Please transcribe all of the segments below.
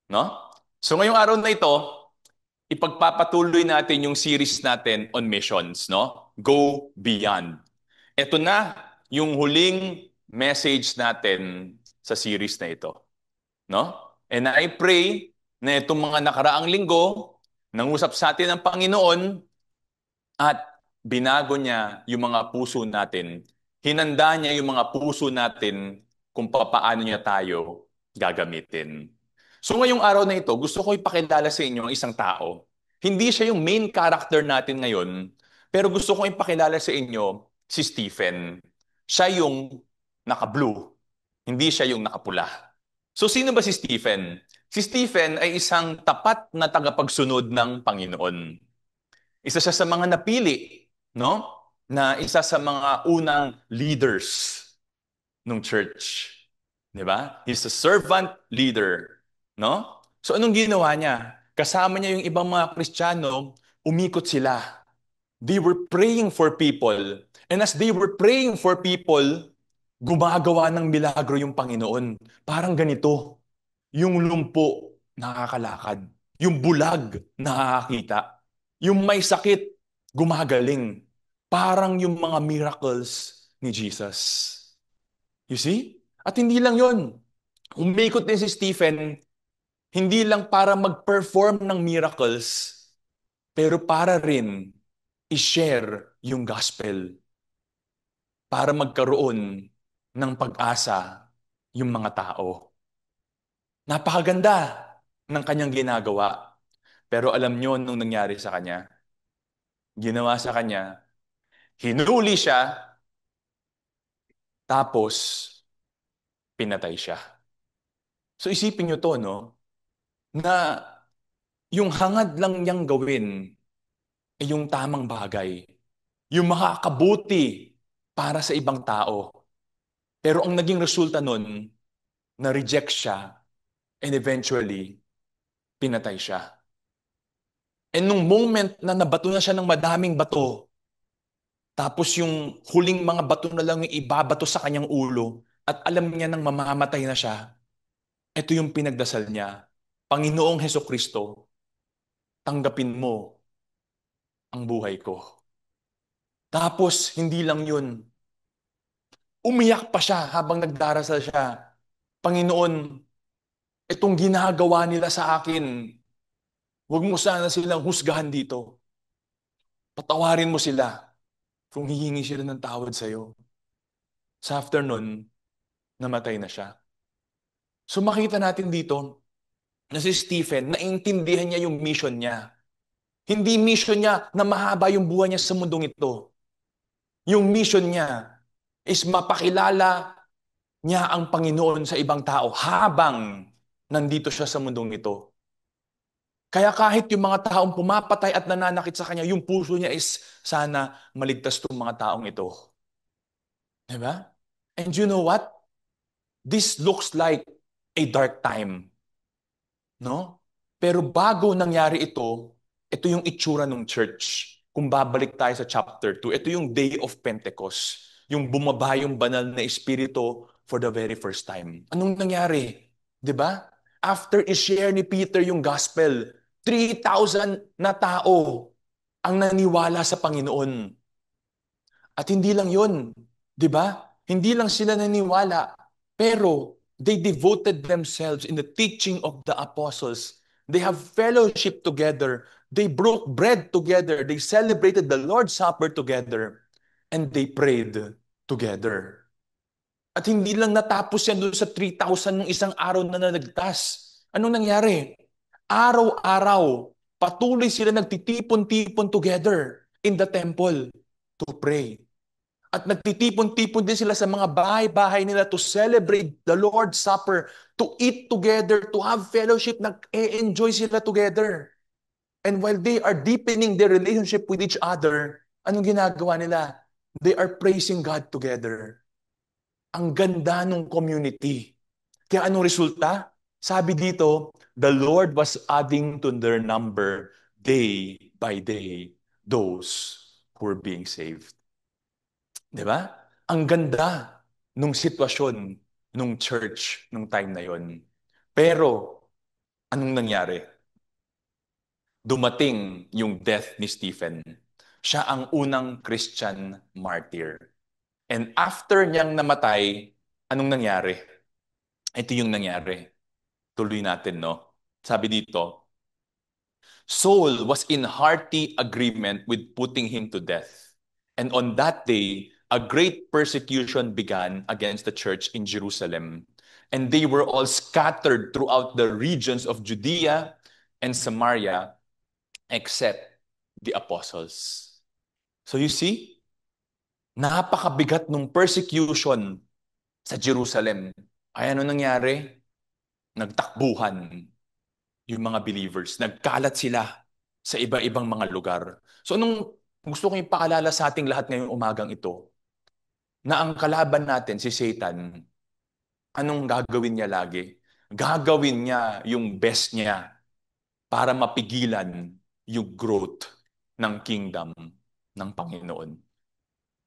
No? So ngayong araw na ito, ipagpapatuloy natin yung series natin on missions, no? Go Beyond. Ito na yung huling message natin sa series na ito, no? And I pray na itong mga nakaraang linggo, nangusap sa atin ng Panginoon at binago niya yung mga puso natin. Hinanda niya yung mga puso natin kung papaano niya tayo gagamitin. So ngayong araw na ito, gusto ko ipakilala sa inyo ang isang tao. Hindi siya yung main character natin ngayon, pero gusto ko ipakilala sa inyo si Stephen. Siya yung naka-blue, hindi siya yung nakapula. So sino ba si Stephen? Si Stephen ay isang tapat na tagapagsunod ng Panginoon. Isa siya sa mga napili, no? Na isa sa mga unang leaders ng church. 'Di ba? He's a servant leader, no? So anong ginawa niya? Kasama niya yung ibang mga Kristiyano, umikot sila. They were praying for people. And as they were praying for people, gumagawa ng milagro yung Panginoon. Parang ganito, yung lumpo, nakakalakad. Yung bulag, nakakakita. Yung may sakit, gumagaling. Parang yung mga miracles ni Jesus. You see? At hindi lang yon. Umikot din si Stephen, hindi lang para mag-perform ng miracles, pero para rin i-share yung gospel para magkaroon ng pag-asa yung mga tao. Napakaganda ng kanyang ginagawa. Pero alam nyo nung nangyari sa kanya, ginawa sa kanya, hinuli siya, tapos pinatay siya. So isipin nyo to, no? Na yung hangad lang niyang gawin ay yung tamang bagay. Yung makakabuti para sa ibang tao. Pero ang naging resulta nun, na-reject siya and eventually, pinatay siya. And nung moment na nabato na siya ng madaming bato, tapos yung huling mga bato na lang yung ibabato sa kanyang ulo, at alam niya nang mamamatay na siya, ito yung pinagdasal niya. Panginoong Heso Kristo, tanggapin mo ang buhay ko. Tapos, hindi lang yun. Umiyak pa siya habang nagdarasal siya. Panginoon, itong ginagawa nila sa akin, huwag mo sana silang husgahan dito. Patawarin mo sila kung hihingi sila ng tawad sa'yo. Sa afternoon, namatay na siya. So makita natin dito na si Stephen, naintindihan niya yung mission niya. Hindi mission niya na mahaba yung buhay niya sa mundong ito. Yung mission niya is mapakilala niya ang Panginoon sa ibang tao habang nandito siya sa mundong ito. Kaya kahit yung mga taong pumapatay at nananakit sa kanya, yung puso niya is sana maligtas tong mga taong ito. Diba? And you know what? This looks like a dark time. No? Pero bago nangyari ito yung itsura ng church. Kung babalik tayo sa chapter 2, ito yung Day of Pentecost. Yung bumaba yung banal na espiritu for the very first time. Anong nangyari? 'Di ba? After i-share ni Peter yung gospel, 3,000 na tao ang naniwala sa Panginoon. At hindi lang yun, di ba? Hindi lang sila naniwala, pero they devoted themselves in the teaching of the apostles. They have fellowship together. They broke bread together. They celebrated the Lord's Supper together. And they prayed together. At hindi lang natapos yan doon sa 3,000 ng isang araw na naligtas. Anong nangyari? Araw-araw, patuloy sila nagtitipon-tipon together in the temple to pray. At nagtitipon-tipon din sila sa mga bahay-bahay nila to celebrate the Lord's Supper, to eat together, to have fellowship, nag-e-enjoy sila together. And while they are deepening their relationship with each other, anong ginagawa nila? They are praising God together. Ang ganda ng community. Kaya anong resulta? Sabi dito, the Lord was adding to their number day by day those who were being saved. Di ba? Ang ganda nung sitwasyon nung church nung time na yon. Pero Anong nangyari? Dumating yung death ni Stephen. Siya ang unang Christian martyr. And after niyang namatay, anong nangyari? Ito yung nangyari. Tuloy natin, no? Sabi dito, Saul was in hearty agreement with putting him to death. And on that day, a great persecution began against the church in Jerusalem. And they were all scattered throughout the regions of Judea and Samaria, except the apostles. So you see, napakabigat ng persecution sa Jerusalem. Ay ano nangyari? Nagtakbuhan yung mga believers. Nagkalat sila sa iba-ibang mga lugar. So anong gusto kong ipaalala sa ating lahat ngayong umagang ito? Na ang kalaban natin, si Satan, anong gagawin niya lagi? Gagawin niya yung best niya para mapigilan yung growth ng kingdom ng Panginoon.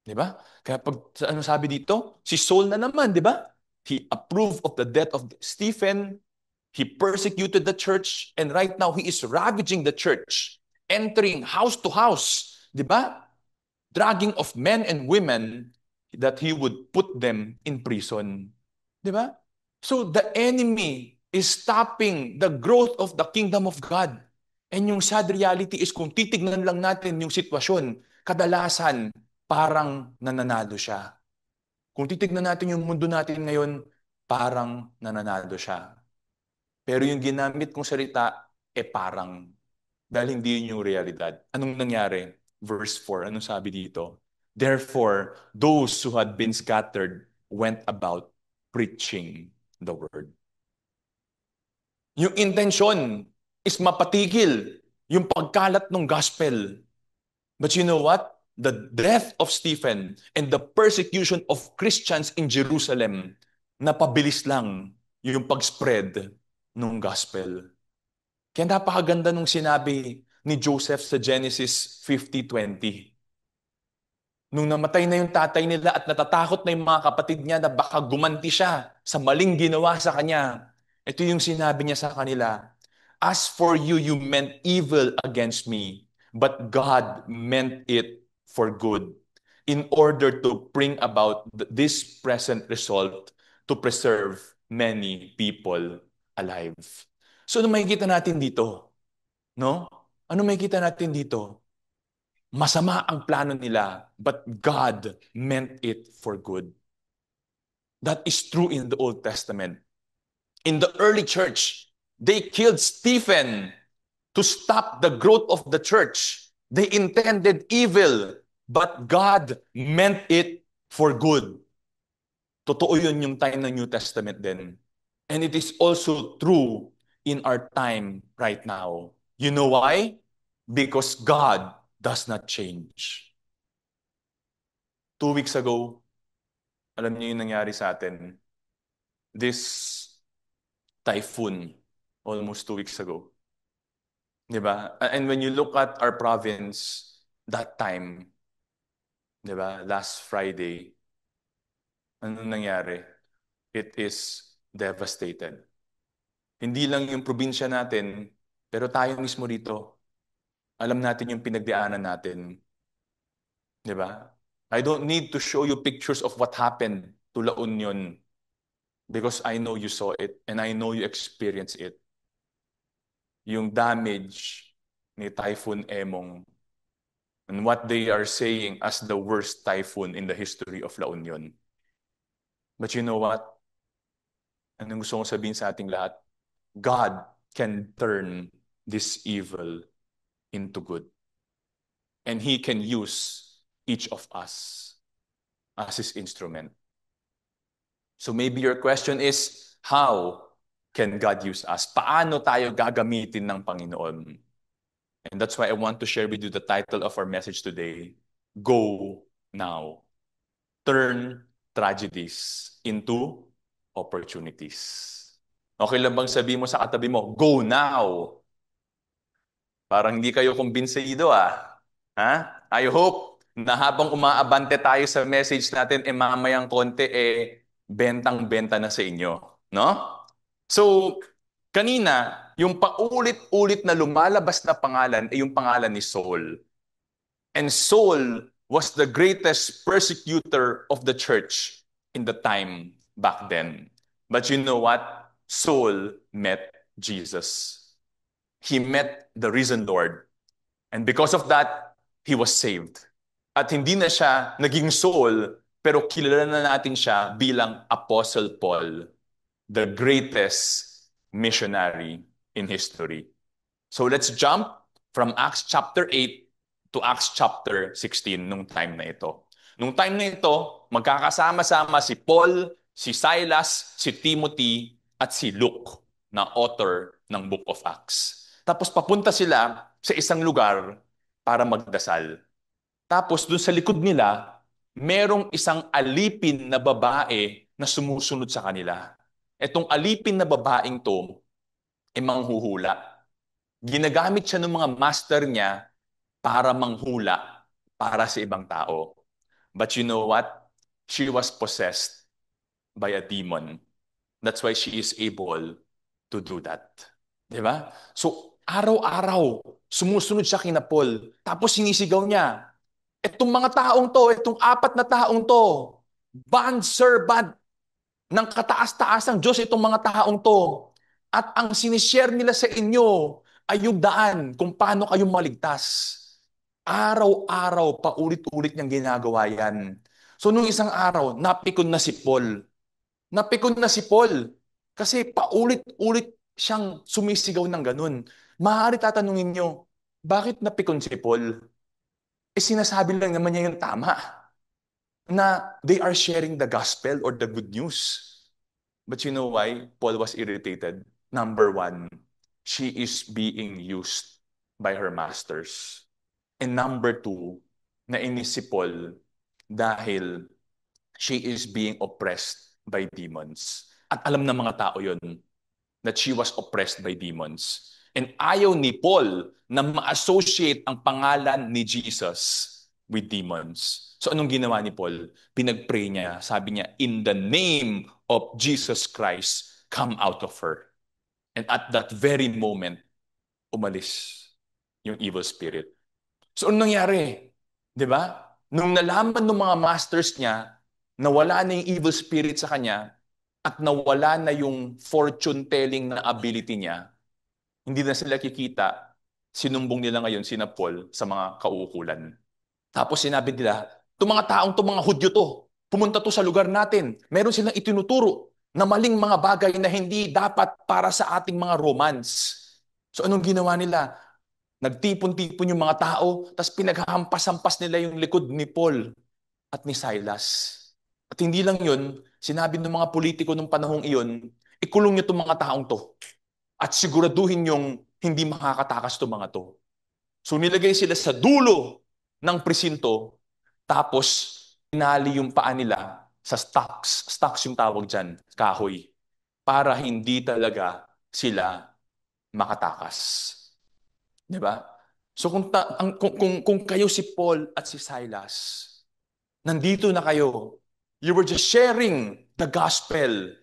Di ba? Kaya pag ano sabi dito, si Saul na naman, di ba? He approved of the death of Stephen. He persecuted the church, and right now he is ravaging the church, entering house to house, di ba? Dragging of men and women that he would put them in prison. Di ba? So the enemy is stopping the growth of the kingdom of God. And yung sad reality is kung titignan lang natin yung sitwasyon, kadalasan parang nananalo siya. Kung titignan natin yung mundo natin ngayon, parang nananalo siya. Pero yung ginamit kong salita, parang. Dahil hindi yun yung realidad. Anong nangyari? Verse 4, anong sabi dito? Therefore, those who had been scattered went about preaching the word. Yung intention is mapatigil yung pagkalat ng gospel. But you know what? The death of Stephen and the persecution of Christians in Jerusalem, napabilis lang yung pag-spread ng gospel. Kaya napakaganda nung sinabi ni Joseph sa Genesis 50:20. Nung namatay na yung tatay nila at natatakot na yung mga kapatid niya na baka gumanti siya sa maling ginawa sa kanya, ito yung sinabi niya sa kanila, As for you, you meant evil against me, but God meant it for good, in order to bring about this present result to preserve many people alive. So ano makikita natin dito? No? Ano makikita natin dito? Masama ang plano nila, but God meant it for good. That is true in the Old Testament. In the early church, they killed Stephen to stop the growth of the church. They intended evil, but God meant it for good. Totoo yun yung time ng New Testament din. And it is also true in our time right now. You know why? Because God does not change. 2 weeks ago, alam niyo yung nangyari sa atin. This typhoon, almost 2 weeks ago. Di ba? And when you look at our province, that time, di ba, last Friday, ano nangyari? It is devastated. Hindi lang yung probinsya natin, pero tayo mismo dito, alam natin yung pinagdaanan natin. Di ba? I don't need to show you pictures of what happened to La Union because I know you saw it and I know you experienced it. Yung damage ni Typhoon Emong and what they are saying as the worst typhoon in the history of La Union. But you know what? Anong gusto kong sabihin sa ating lahat? God can turn this evil into good. And He can use each of us as His instrument. So maybe your question is, how can God use us? Paano tayo gagamitin ng Panginoon? And that's why I want to share with you the title of our message today, Go Now. Turn tragedies into opportunities. Okay lang bang sabihin mo sa katabi mo, Go now? Parang hindi kayo kumbinsido ah. Ha? I hope na habang umaabante tayo sa message natin, mamayang konti, bentang-benta na sa inyo. No? So, Kanina, yung paulit-ulit na lumalabas na pangalan ay yung pangalan ni Saul. And Saul was the greatest persecutor of the church in the time back then. But you know what? Saul met Jesus. He met the risen Lord. And because of that, he was saved. At hindi na siya naging Saul, pero kilala na natin siya bilang Apostle Paul, the greatest missionary in history. So let's jump from Acts chapter 8 to Acts chapter 16 nung time na ito. Nung time na ito, magkakasama-sama si Paul, si Silas, si Timothy, at si Luke na author ng Book of Acts. Tapos papunta sila sa isang lugar para magdasal. Tapos dun sa likod nila, merong isang alipin na babae na sumusunod sa kanila. Etong alipin na babaeng to, ay manghuhula. Ginagamit siya ng mga master niya para manghula para sa ibang tao. But you know what? She was possessed by a demon. That's why she is able to do that. Di ba? So, araw-araw, sumusunod siya kina Paul. Tapos sinisigaw niya, itong mga taong to, itong apat na taong to, bond servant ng kataas-taasang Diyos itong mga taong to. At ang sinishare nila sa inyo ay yung daan kung paano kayo maligtas. Araw-araw, paulit-ulit niyang ginagawa yan. So nung isang araw, napikon na si Paul. Napikon na si Paul. Kasi paulit-ulit siyang sumisigaw ng ganun. Maaari tatanungin niyo, bakit napikon si Paul? Eh sinasabi lang naman niya yung tama na they are sharing the gospel or the good news. But you know why Paul was irritated? Number one, she is being used by her masters. And number two, nainis si Paul dahil she is being oppressed by demons. At alam ng mga tao yon that she was oppressed by demons. And ayaw ni Paul na ma-associate ang pangalan ni Jesus with demons. So anong ginawa ni Paul? Pinag-pray niya, sabi niya, in the name of Jesus Christ, come out of her. And at that very moment, umalis yung evil spirit. So anong nangyari? 'Di ba? Nung nalaman ng mga masters niya na wala na yung evil spirit sa kanya at nawala na yung fortune telling na ability niya, hindi na sila kikita, sinumbong nila ngayon sina Paul sa mga kauukulan. Tapos sinabi nila, itong mga taong to mga Hudyo to, pumunta to sa lugar natin. Meron silang itinuturo na maling mga bagay na hindi dapat para sa ating mga Romans. So anong ginawa nila? Nagtipon-tipon yung mga tao, tapos pinaghahampas-hampas nila yung likod ni Paul at ni Silas. At hindi lang yun, sinabi ng mga politiko ng panahong iyon, ikulong niyo itong mga taong to. At siguraduhin yung hindi makakatakas itong mga to. So nilagay sila sa dulo ng presinto, tapos pinali yung paa nila sa stocks. Stocks yung tawag dyan, kahoy. Para hindi talaga sila makatakas. Di ba? So kung kayo si Paul at si Silas, nandito na kayo, you were just sharing the gospel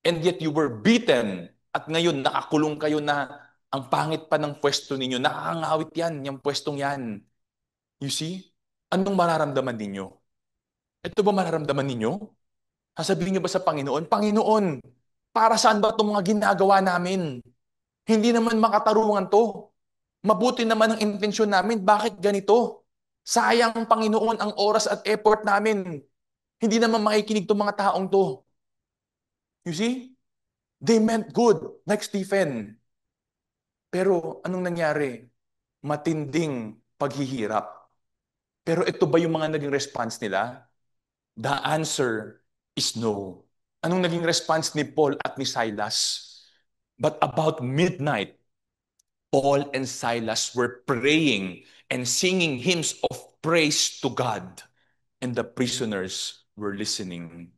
and yet you were beaten at ngayon nakakulong kayo na ang pangit pa ng pwesto ninyo. Nakakangawit yan, yung pwestong yan. You see? Anong mararamdaman ninyo? Ito ba mararamdaman ninyo? Sasabihin niyo ba sa Panginoon, Panginoon, para saan ba itong mga ginagawa namin? Hindi naman makatarungan to. Mabuti naman ang intensyon namin. Bakit ganito? Sayang, Panginoon, ang oras at effort namin. Hindi naman makikinig itong mga taong to. You see? They meant good, like Stephen. Pero anong nangyari? Matinding paghihirap. Pero ito ba yung mga naging response nila? The answer is no. Anong naging response ni Paul at ni Silas? But about midnight, Paul and Silas were praying and singing hymns of praise to God. And the prisoners were listening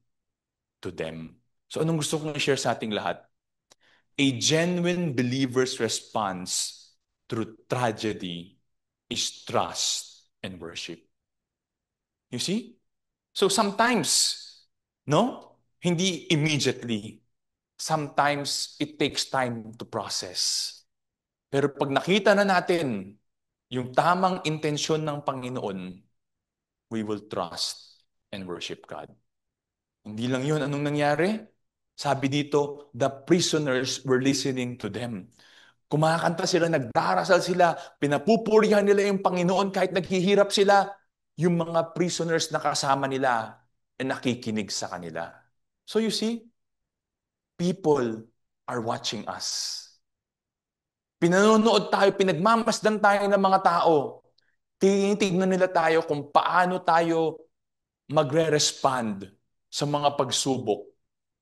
to them. So anong gusto kong i-share sa ating lahat? A genuine believer's response through tragedy is trust and worship. You see? So sometimes, no? Hindi immediately. sometimes it takes time to process. Pero pag nakita na natin yung tamang intensyon ng Panginoon, we will trust and worship God. Hindi lang yun. Anong nangyari? Sabi dito, the prisoners were listening to them. Kumakanta sila, nagdarasal sila, pinapupurihan nila yung Panginoon kahit naghihirap sila. Yung mga prisoners na kasama nila ay nakikinig sa kanila. So you see, people are watching us. Pinanonood tayo, pinagmamasdan tayo ng mga tao. Tinitignan nila tayo kung paano tayo magre-respond sa mga pagsubok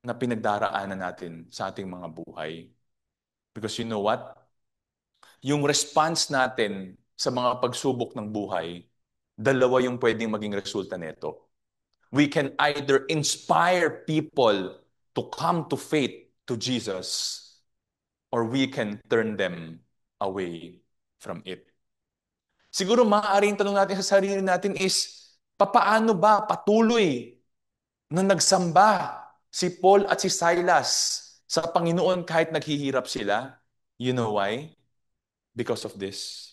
na pinagdaraanan natin sa ating mga buhay. Because you know what? Yung response natin sa mga pagsubok ng buhay, dalawa yung pwedeng maging resulta nito. We can either inspire people to come to faith to Jesus, or we can turn them away from it. Siguro maaaring tanong natin sa sarili natin is, papaano ba patuloy na nagsamba si Paul at si Silas sa Panginoon kahit naghihirap sila? You know why? Because of this.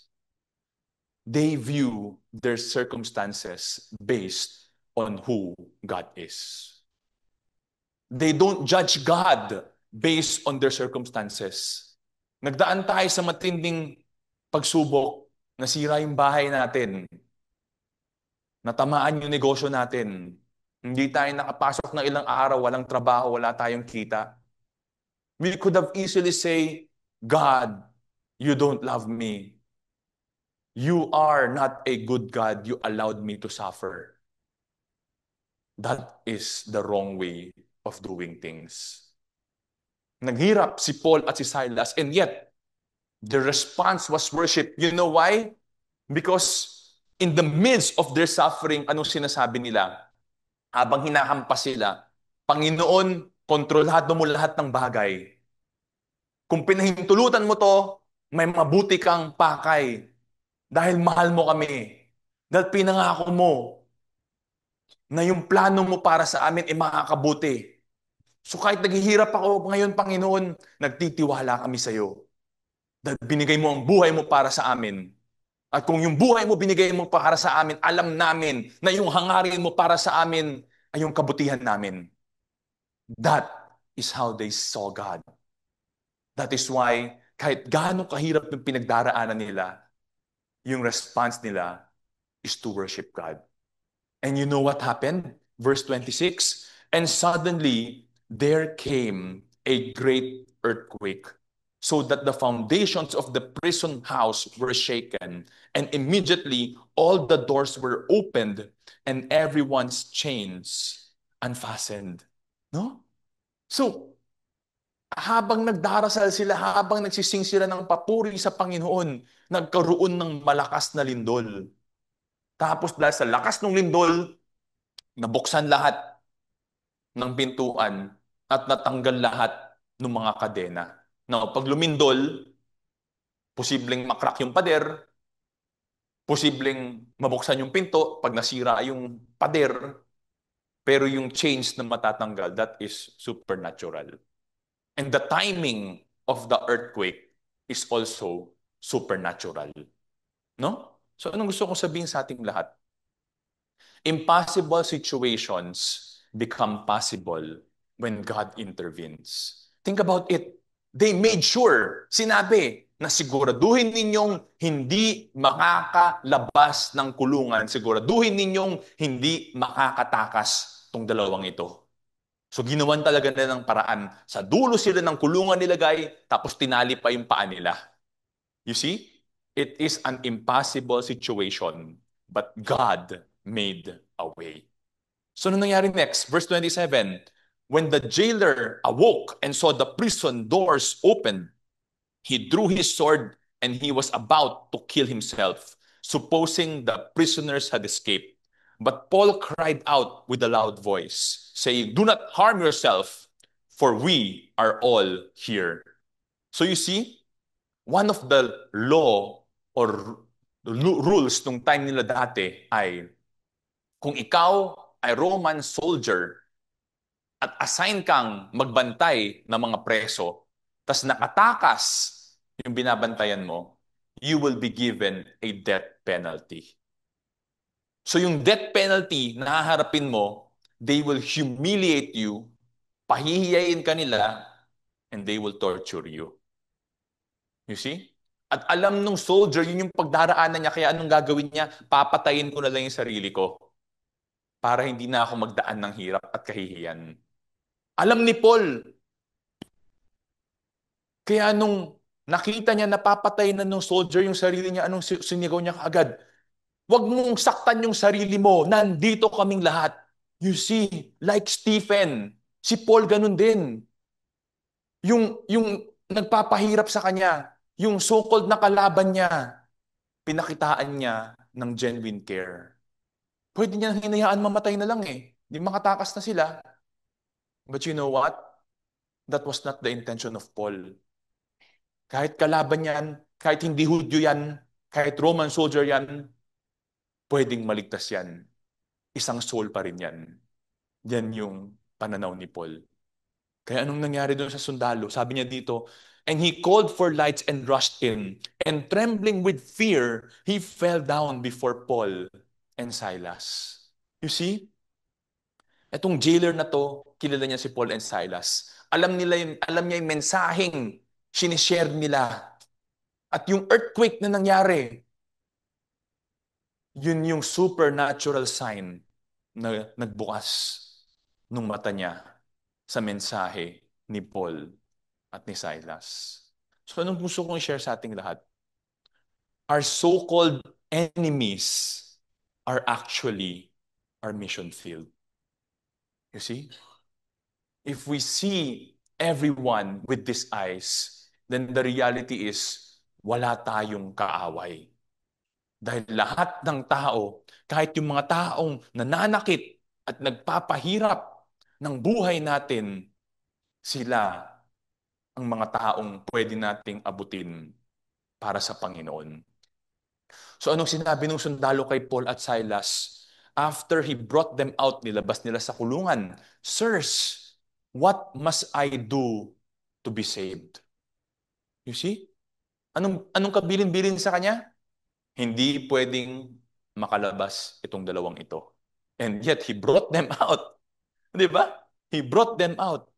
They view their circumstances based on who God is. They don't judge God based on their circumstances. Nagdaan tayo sa matinding pagsubok, nasira yung bahay natin, natamaan yung negosyo natin, hindi tayo nakapasok ng ilang araw, walang trabaho, wala tayong kita. We could have easily say, God, you don't love me. You are not a good God. You allowed me to suffer. That is the wrong way of doing things. Naghirap si Paul at si Silas, and yet, the response was worship. You know why? Because in the midst of their suffering, anong sinasabi nila? Habang hinahampas sila, Panginoon, kontrolado mo lahat ng bagay. Kung pinahintulutan mo to, may mabuti kang pakay. Dahil mahal mo kami. Dahil pinangako mo na yung plano mo para sa amin ay makakabuti. So kahit naghihirap ako ngayon, Panginoon, nagtitiwala kami sa iyo. Dahil binigay mo ang buhay mo para sa amin. At kung yung buhay mo binigay mo para sa amin, alam namin na yung hangarin mo para sa amin ay yung kabutihan namin. That is how they saw God. That is why kahit gaano kahirap yung pinagdaraanan nila, yung response nila is to worship God. And you know what happened? Verse 26, and suddenly there came a great earthquake, so that the foundations of the prison house were shaken, and immediately all the doors were opened, and everyone's chains unfastened. No? So, habang nagdarasal sila, habang nagsising sila ng papuri sa Panginoon, nagkaroon ng malakas na lindol. Tapos dahil sa lakas ng lindol, nabuksan lahat ng pintuan at natanggal lahat ng mga kadena. Now, pag lumindol, posibleng makrak yung pader, posibleng mabuksan yung pinto, pag nasira yung pader, pero yung chains na matatanggal, that is supernatural. And the timing of the earthquake is also supernatural. No? So anong gusto kong sabihin sa ating lahat? Impossible situations become possible when God intervenes. Think about it. They made sure, sinabi, na siguraduhin ninyong hindi makakalabas ng kulungan, siguraduhin ninyong hindi makakatakas tong dalawang ito. So ginawan talaga nila ng paraan. Sa dulo sila ng kulungan nilagay, tapos tinali pa yung paa nila. You see? It is an impossible situation, but God made a way. So ano nangyari next? Verse 27, when the jailer awoke and saw the prison doors opened, he drew his sword and he was about to kill himself, supposing the prisoners had escaped. But Paul cried out with a loud voice, saying, "Do not harm yourself, for we are all here." So you see, one of the law or rules nung time nila dati ay kung ikaw ay Roman soldier at assign kang magbantay ng mga preso, tas nakatakas yung binabantayan mo, you will be given a death penalty. So yung death penalty na haharapin mo, they will humiliate you, pahihiyain ka nila, and they will torture you. You see? At alam nung soldier, yun yung pagdaraanan niya, kaya anong gagawin niya? Papatayin ko na lang yung sarili ko para hindi na ako magdaan ng hirap at kahihiyan. Alam ni Paul, kaya nung nakita niya napapatay na nung soldier yung sarili niya, anong sinigaw niya kaagad? Huwag mong saktan yung sarili mo. Nandito kaming lahat. You see, like Stephen, si Paul ganun din. Yung nagpapahirap sa kanya, yung so-called na kalaban niya, pinakitaan niya ng genuine care. Pwede niya hinayaan mamatay na lang eh. Di makatakas na sila. But you know what? That was not the intention of Paul. Kahit kalaban yan, kahit hindi Hudyo yan, kahit Roman soldier yan, pwedeng maligtas yan. Isang soul pa rin yan. Yan yung pananaw ni Paul. Kaya anong nangyari doon sa sundalo? Sabi niya dito, and he called for lights and rushed in. And trembling with fear, he fell down before Paul and Silas. You see? Itong jailer na to, kilala niya si Paul and Silas. Alam niya yung mensaheng sinishare nila. At yung earthquake na nangyari, yun yung supernatural sign na nagbukas ng mata niya sa mensahe ni Paul at ni Silas. So anong gusto kong i-share sa ating lahat? Our so-called enemies are actually our mission field. You see? If we see everyone with these eyes, then the reality is wala tayong kaaway. Dahil lahat ng tao, kahit yung mga taong nananakit at nagpapahirap ng buhay natin, sila ang mga taong pwede nating abutin para sa Panginoon. So anong sinabi ng sundalo kay Paul at Silas? After he brought them out, nilabas nila sa kulungan, Sirs, what must I do to be saved? You see? Anong kabilin-bilin sa kanya? Hindi pwedeng makalabas itong dalawang ito. And yet, he brought them out. Di ba? He brought them out.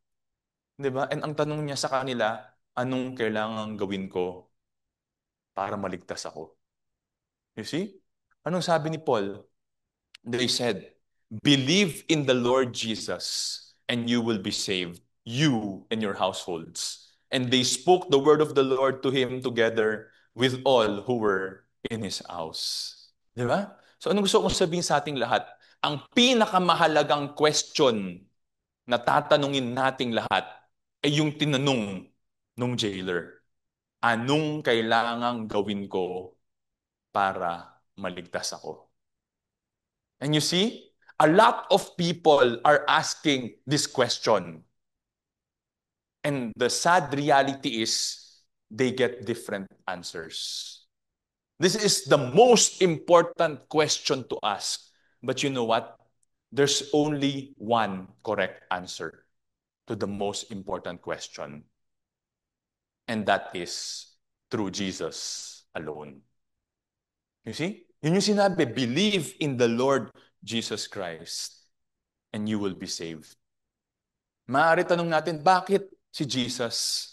Di ba? And ang tanong niya sa kanila, anong kailangan gawin ko para maligtas ako? You see? Anong sabi ni Paul? They said, believe in the Lord Jesus and you will be saved, you and your households. And they spoke the word of the Lord to him together with all who were in his house. Di ba? So anong gusto kong sabihin sa ating lahat? Ang pinakamahalagang question na tatanungin nating lahat ay yung tinanong nung jailer. Anong kailangang gawin ko para maligtas ako? And you see, a lot of people are asking this question. And the sad reality is they get different answers. This is the most important question to ask. But you know what? There's only one correct answer to the most important question. And that is through Jesus alone. You see? Yun yung sinabi, believe in the Lord Jesus Christ and you will be saved. Maaari tanong natin, bakit si Jesus?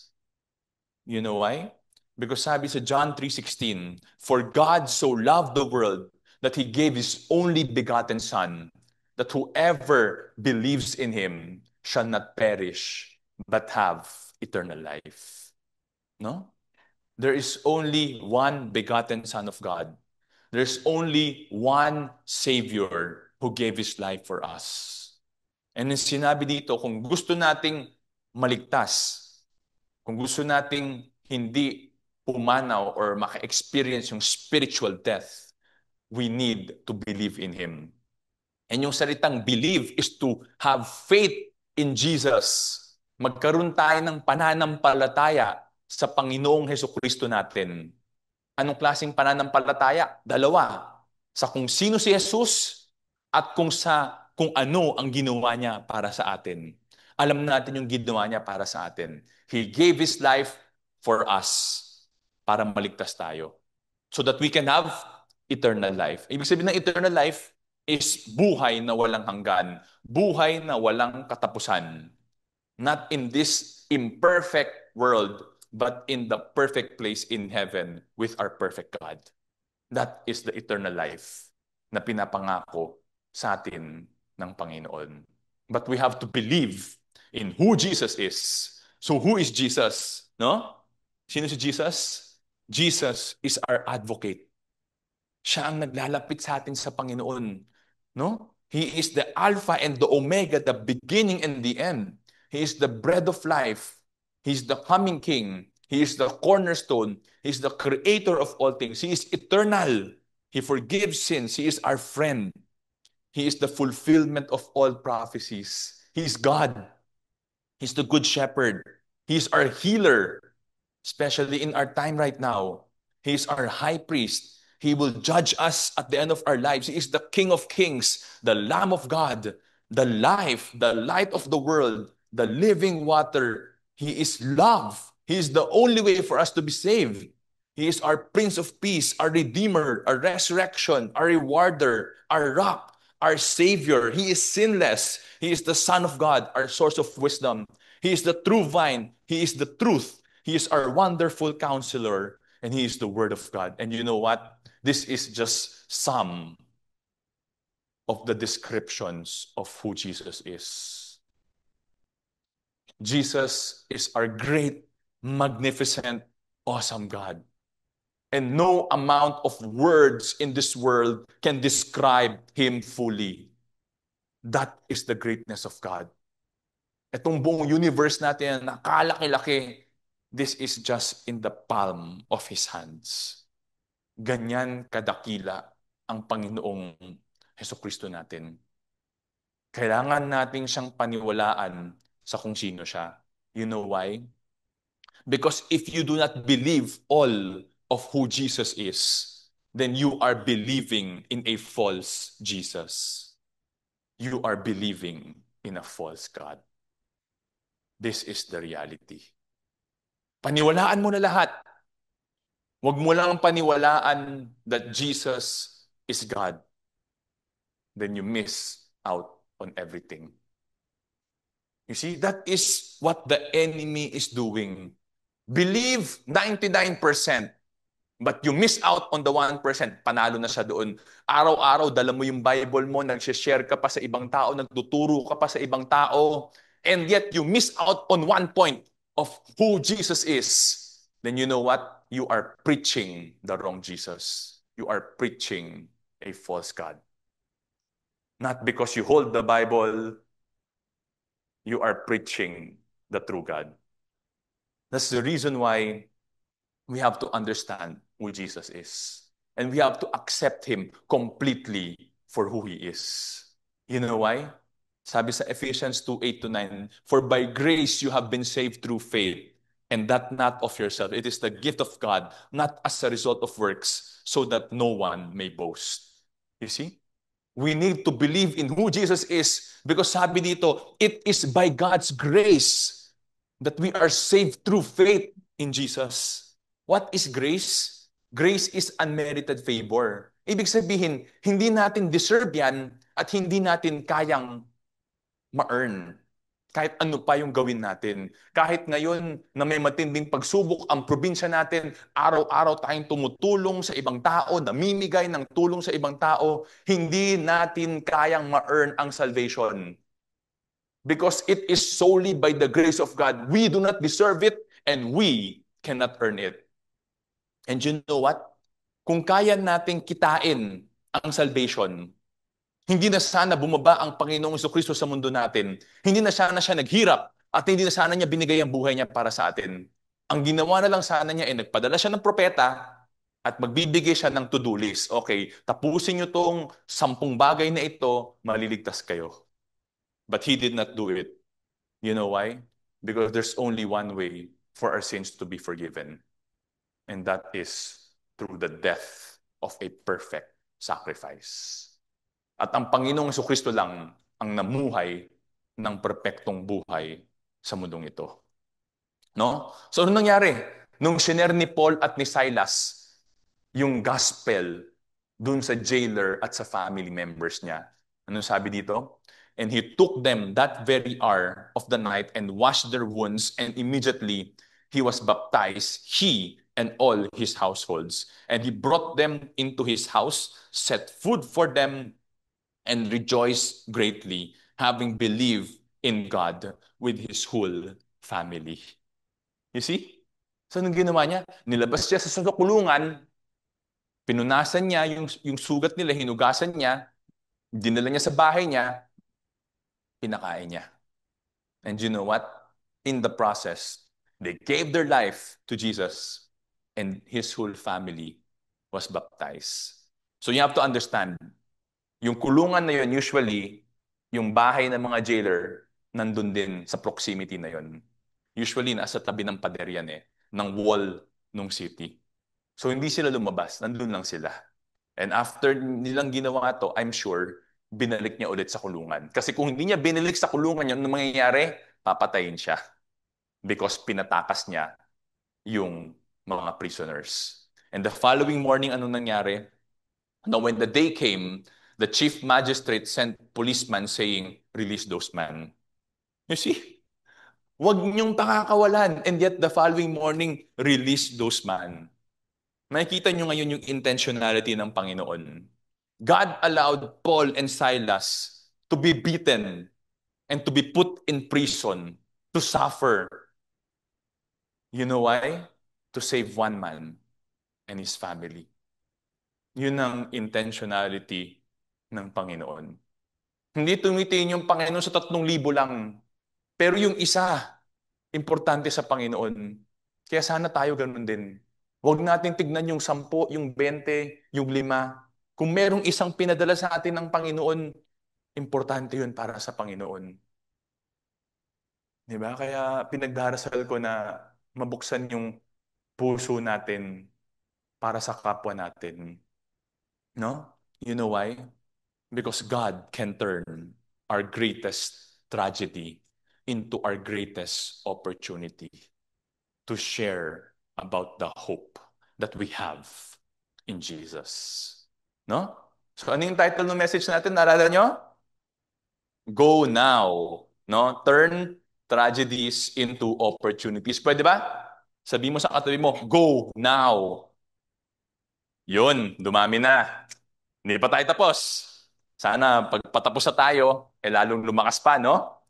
You know why? Because sabi sa John 3:16, for God so loved the world that He gave His only begotten Son, that whoever believes in Him shall not perish, but have eternal life. No? There is only one begotten Son of God. There's only one Savior who gave His life for us. And sinabi dito, kung gusto nating maligtas, kung gusto nating hindi pumanaw or maka-experience yung spiritual death, we need to believe in Him. And yung salitang believe is to have faith in Jesus. Magkaroon tayo ng pananampalataya sa Panginoong Hesukristo natin. Anong klaseng pananampalataya? Dalawa. Sa kung sino si Jesus at kung ano ang ginawa niya para sa atin. Alam natin yung ginawa niya para sa atin. He gave His life for us para maligtas tayo. So that we can have eternal life. Ibig sabihin ng eternal life is buhay na walang hanggan. Buhay na walang katapusan. Not in this imperfect world, but in the perfect place in heaven with our perfect God. That is the eternal life na pinapangako sa atin ng Panginoon. But we have to believe in who Jesus is. So who is Jesus? No? Sino si Jesus? Jesus is our advocate. Siya ang naglalapit sa atin sa Panginoon. No? He is the Alpha and the Omega, the beginning and the end. He is the bread of life. He is the coming King. He is the cornerstone. He is the creator of all things. He is eternal. He forgives sins. He is our friend. He is the fulfillment of all prophecies. He is God. He's the good shepherd. He's our healer, especially in our time right now. He's our high priest. He will judge us at the end of our lives. He is the King of kings, the Lamb of God, the life, the light of the world, the living water. He is love. He is the only way for us to be saved. He is our Prince of Peace, our Redeemer, our resurrection, our rewarder, our rock, our Savior. He is sinless. He is the Son of God, our source of wisdom. He is the true vine. He is the truth. He is our wonderful counselor. And He is the Word of God. And you know what? This is just some of the descriptions of who Jesus is. Jesus is our great, magnificent, awesome God. And no amount of words in this world can describe Him fully. That is the greatness of God. Itong buong universe natin na nakalaki-laki, this is just in the palm of His hands. Ganyan kadakila ang Panginoong Hesukristo natin. Kailangan nating siyang paniwalaan sa kung sino siya. You know why? Because if you do not believe all of who Jesus is, then you are believing in a false Jesus. You are believing in a false God. This is the reality. Paniwalaan mo na lahat. Huwag mo lang paniwalaan that Jesus is God. Then you miss out on everything. You see, that is what the enemy is doing. Believe 99%, but you miss out on the 1%. Panalo na siya doon. Araw-araw, dala mo yung Bible mo, nag-share ka pa sa ibang tao, nagtuturo ka pa sa ibang tao, and yet you miss out on 1 point of who Jesus is. Then you know what? You are preaching the wrong Jesus. You are preaching a false God. Not because you hold the Bible, you are preaching the true God. That's the reason why we have to understand who Jesus is. And we have to accept Him completely for who He is. You know why? Sabi sa Ephesians 2:8-9, "For by grace you have been saved through faith, and that not of yourself. It is the gift of God, not as a result of works, so that no one may boast." You see? We need to believe in who Jesus is because sabi dito, it is by God's grace that we are saved through faith in Jesus. What is grace? Grace is unmerited favor. Ibig sabihin, hindi natin deserve yan at hindi natin kayang ma-earn. Kahit ano pa yung gawin natin. Kahit ngayon na may matinding pagsubok ang probinsya natin, araw-araw tayong tumutulong sa ibang tao, namimigay ng tulong sa ibang tao, hindi natin kayang ma-earn ang salvation. Because it is solely by the grace of God. We do not deserve it and we cannot earn it. And you know what? Kung kaya nating kitain ang salvation, hindi na sana bumaba ang Panginoong Jesucristo sa mundo natin. Hindi na sana siya naghirap at hindi na sana niya binigay ang buhay niya para sa atin. Ang ginawa na lang sana niya ay nagpadala siya ng propeta at magbibigay siya ng to-do list. Okay, tapusin niyo tong 10 bagay na ito, maliligtas kayo. But He did not do it. You know why? Because there's only one way for our sins to be forgiven. And that is through the death of a perfect sacrifice. At ang Panginoong Jesucristo lang ang namuhay ng perpektong buhay sa mundong ito. No? So, ano nangyari? Nung shiner ni Paul at ni Silas yung gospel dun sa jailer at sa family members niya. Ano sabi dito? And he took them that very hour of the night and washed their wounds, and immediately he was baptized, he and all his households. And he brought them into his house, set food for them, and rejoiced greatly, having believed in God with his whole family. You see? So, anong ginawa niya? Nilabas siya sa kulungan, pinunasan niya yung sugat nila, hinugasan niya, dinala niya sa bahay niya, pinakain niya. And you know what? In the process, they gave their life to Jesus and his whole family was baptized. So you have to understand, yung kulungan na yun, usually, yung bahay ng mga jailer, nandun din sa proximity na yun. Usually, nasa tabi ng pader yan ng wall ng city. So hindi sila lumabas, nandun lang sila. And after nilang ginawa to, I'm sure, binalik niya ulit sa kulungan. Kasi kung hindi niya binalik sa kulungan yun, ano mangyayari? Papatayin siya. Because pinatakas niya yung mga prisoners. And the following morning, ano nangyari? Now when the day came, the chief magistrate sent policeman saying, release those men. You see? Huwag niyong pakakawalan. And yet the following morning, release those men. Makikita nyo ngayon yung intentionality ng Panginoon. God allowed Paul and Silas to be beaten and to be put in prison, to suffer. You know why? To save one man and his family. Yun ang intentionality ng Panginoon. Hindi tumitingin yung Panginoon sa 3,000 lang. Pero yung isa, importante sa Panginoon. Kaya sana tayo ganun din. Huwag natin tignan yung 10, yung 20, yung 5. Kung merong isang pinadala sa atin ng Panginoon, importante yun para sa Panginoon. Di ba? Kaya pinagdarasal ko na mabuksan yung puso natin para sa kapwa natin. No? You know why? Because God can turn our greatest tragedy into our greatest opportunity to share about the hope that we have in Jesus. No? So ano yung title ng message natin? Naalala nyo? Go now. No? Turn tragedies into opportunities. Pwede ba? Sabi mo sa katabi mo, go now. Yun, dumami na. Hindi pa tayo tapos. Sana pagpatapos na tayo, lalong lumakas pa, no?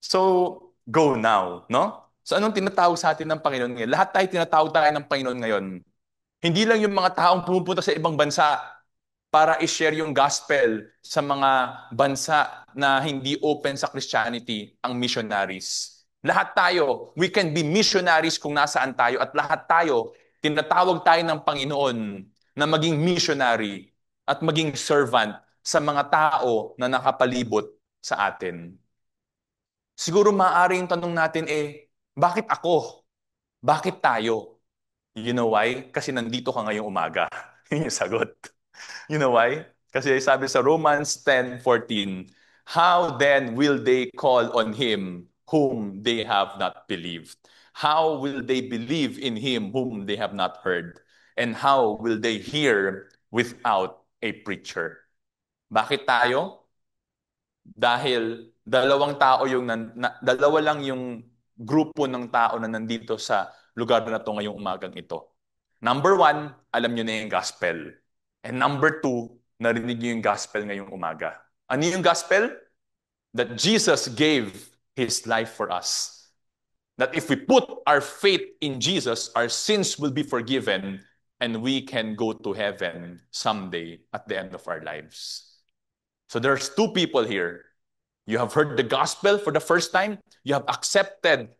So, go now, no? So, anong tinatawag sa atin ng Panginoon ngayon? Lahat tayo tinatawag tayo ng Panginoon ngayon. Hindi lang yung mga taong pumupunta sa ibang bansa para i-share yung gospel sa mga bansa na hindi open sa Christianity, ang missionaries. Lahat tayo, we can be missionaries kung nasaan tayo at lahat tayo, tinatawag tayo ng Panginoon na maging missionary at maging servant sa mga tao na nakapalibot sa atin. Siguro maaari yung tanong natin bakit ako? Bakit tayo? You know why? Kasi nandito ka ngayong umaga. Yun yung sagot. You know why? Kasi sabi sa Romans 10:14, how then will they call on him whom they have not believed? How will they believe in him whom they have not heard? And how will they hear without a preacher? Bakit tayo? Dahil dalawa lang yung grupo ng tao na nandito sa lugar na to ngayong umagang ito. Number 1, alam nyo na yung gospel. And number 2, narinig nyo yung gospel ngayong umaga. Ano yung gospel? That Jesus gave His life for us. That if we put our faith in Jesus, our sins will be forgiven and we can go to heaven someday at the end of our lives. So there's 2 people here. You have heard the gospel for the first time. You have accepted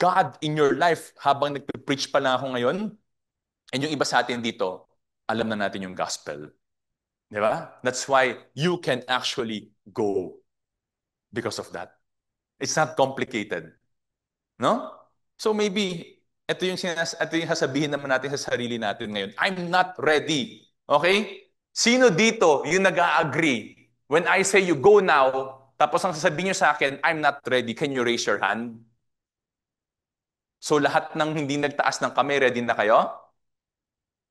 God in your life habang nagpe-preach pa lang ako ngayon. And yung iba sa atin dito, alam na natin yung gospel. Di ba? That's why you can actually go because of that. It's not complicated. No? So maybe, ito yung sasabihin naman natin sa sarili natin ngayon. I'm not ready. Okay? Sino dito yung nag-a-agree? When I say you go now, Tapos ang sasabihin nyo sa akin, I'm not ready. Can you raise your hand? So lahat ng hindi nagtaas ng kamay, ready na kayo?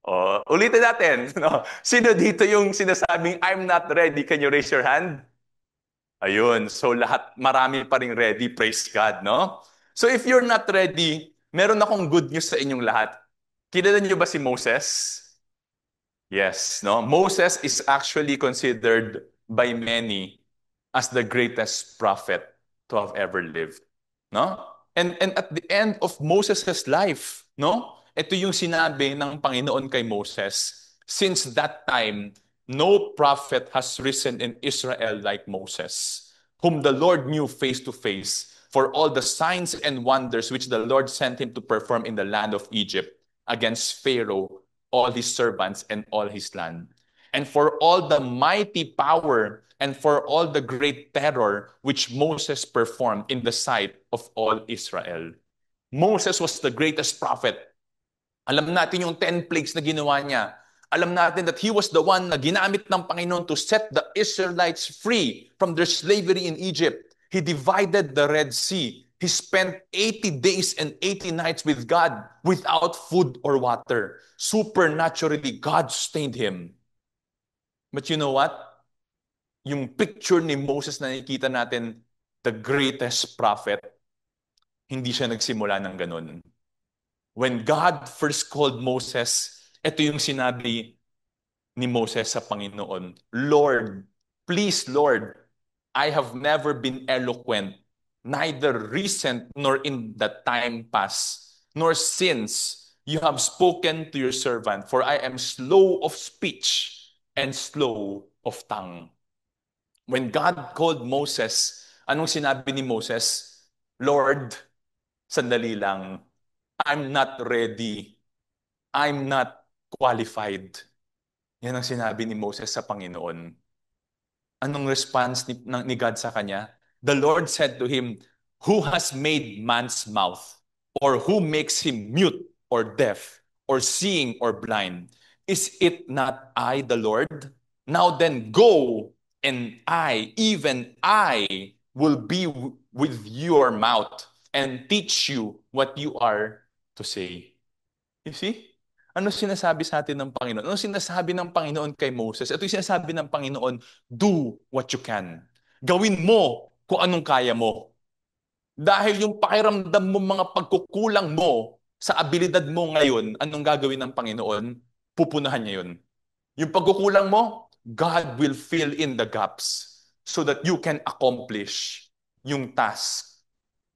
O, ulitin natin. No? Sino dito yung sinasabing, I'm not ready. Can you raise your hand? Ayun. So lahat, marami pa ring ready. Praise God, no? So if you're not ready, meron akong good news sa inyong lahat. Kilala niyo ba si Moses? Yes, no? Moses is actually considered by many as the greatest prophet to have ever lived, no? And at the end of Moses' life, no? Ito yung sinabi ng Panginoon kay Moses. Since that time, no prophet has risen in Israel like Moses, whom the Lord knew face to face, for all the signs and wonders which the Lord sent him to perform in the land of Egypt against Pharaoh, all his servants, and all his land. And for all the mighty power and for all the great terror which Moses performed in the sight of all Israel. Moses was the greatest prophet. Alam natin yung 10 plagues na ginawa niya. Alam natin that he was the one na ginamit ng Panginoon to set the Israelites free from their slavery in Egypt. He divided the Red Sea. He spent 80 days and 80 nights with God without food or water. Supernaturally, God sustained him. But you know what? Yung picture ni Moses na nakikita natin, the greatest prophet, hindi siya nagsimula ng ganun. When God first called Moses, ito yung sinabi ni Moses sa Panginoon, Lord, please Lord, I have never been eloquent, neither recent nor in the time past, nor since you have spoken to your servant, for I am slow of speech and slow of tongue. When God called Moses, anong sinabi ni Moses? Lord, sandali lang. I'm not ready. I'm not qualified. Yan ang sinabi ni Moses sa Panginoon. Anong response ni God sa kanya? The Lord said to him, who has made man's mouth? Or who makes him mute or deaf or seeing or blind? Is it not I, the Lord? Now then go, and I, even I, will be with your mouth and teach you what you are to say. You see? Ano sinasabi sa atin ng Panginoon? Ano sinasabi ng Panginoon kay Moses? Ito yung sinasabi ng Panginoon, do what you can. Gawin mo kung anong kaya mo. Dahil yung pakiramdam mo, mga pagkukulang mo sa abilidad mo ngayon, anong gagawin ng Panginoon? Pupunahan niya yun. Yung pagkukulang mo, God will fill in the gaps so that you can accomplish yung task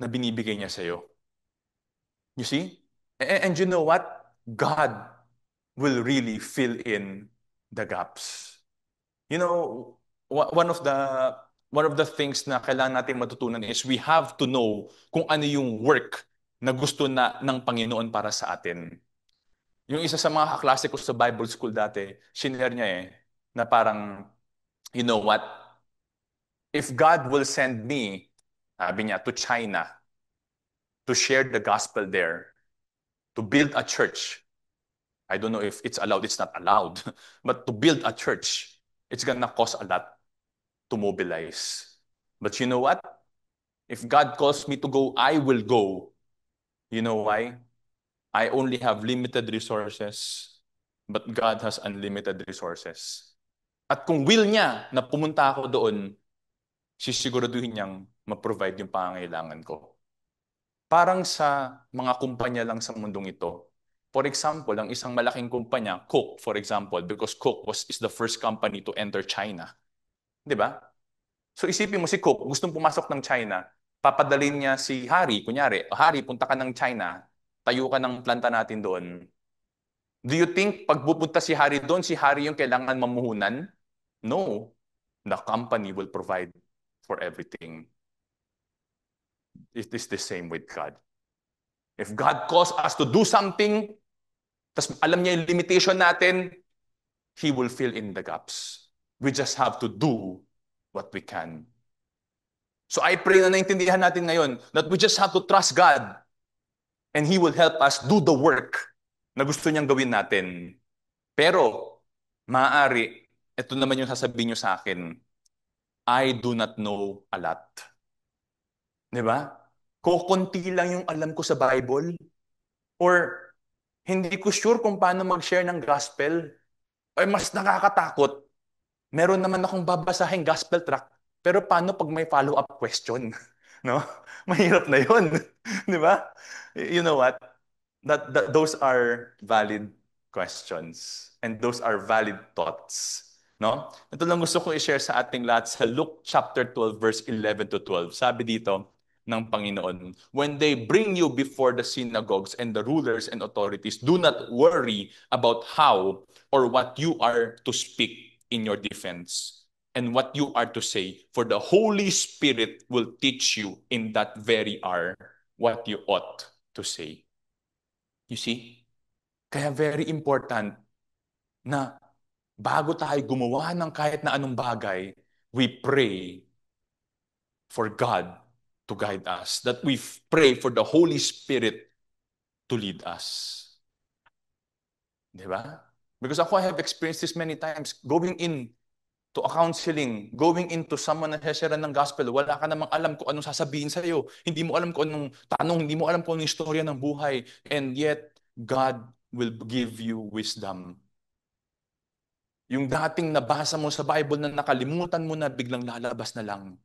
na binibigay niya sa'yo. You see? And you know what? God will really fill in the gaps. You know, one of the things na kailangan natin matutunan is we have to know kung ano yung work na gusto na ng Panginoon para sa atin. Yung isa sa mga kaklase ko sa Bible school dati, shinare niya na parang, you know what? If God will send me, sabi niya, to China, to share the gospel there, to build a church, I don't know if it's allowed, it's not allowed, but to build a church, it's gonna cost a lot to mobilize. But you know what? If God calls me to go, I will go. You know why? I only have limited resources, but God has unlimited resources. At kung will niya na pumunta ako doon, sisiguraduhin niyang ma-provide yung pangangailangan ko. Parang sa mga kumpanya lang sa mundong ito. For example, ang isang malaking kumpanya, Coke, for example, because Coke is the first company to enter China. Di ba? So isipin mo si Coke, gustong pumasok ng China, papadalin niya si Harry, kunyari, Harry, punta ka ng China, tayo ka ng planta natin doon. Do you think pag pupunta si Harry doon, si Harry yung kailangan mamuhunan? No. The company will provide for everything. It is the same with God. If God calls us to do something, tas alam niya yung limitation natin, He will fill in the gaps. We just have to do what we can. So I pray na naintindihan natin ngayon that we just have to trust God and He will help us do the work na gusto niyang gawin natin. Pero, maaari, ito naman yung sasabihin niyo sa akin, I do not know a lot. Di ba? Kukunti lang yung alam ko sa Bible. Or hindi ko sure kung paano mag-share ng gospel. Ay, mas nakakatakot. Meron naman akong babasahin gospel tract. Pero paano pag may follow-up question? No? Mahirap na yun. Di ba? You know what? Those are valid questions. And those are valid thoughts. No? Ito lang gusto ko i-share sa ating lahat sa Luke chapter 12 verse 11 to 12. Sabi dito ng Panginoon, when they bring you before the synagogues and the rulers and authorities, do not worry about how or what you are to speak in your defense and what you are to say, for the Holy Spirit will teach you in that very hour what you ought to say. You see? Kaya very important na bago tayo gumawa ng kahit na anong bagay, we pray for God to guide us. That we pray for the Holy Spirit to lead us. Di ba? Because ako, I have experienced this many times. Going in to a counseling, going into someone na sasara ng gospel, wala ka namang alam kung anong sasabihin sa'yo. Hindi mo alam kung anong tanong, hindi mo alam kung anong istorya ng buhay. And yet, God will give you wisdom. Yung dating nabasa mo sa Bible na nakalimutan mo na, biglang lalabas na lang.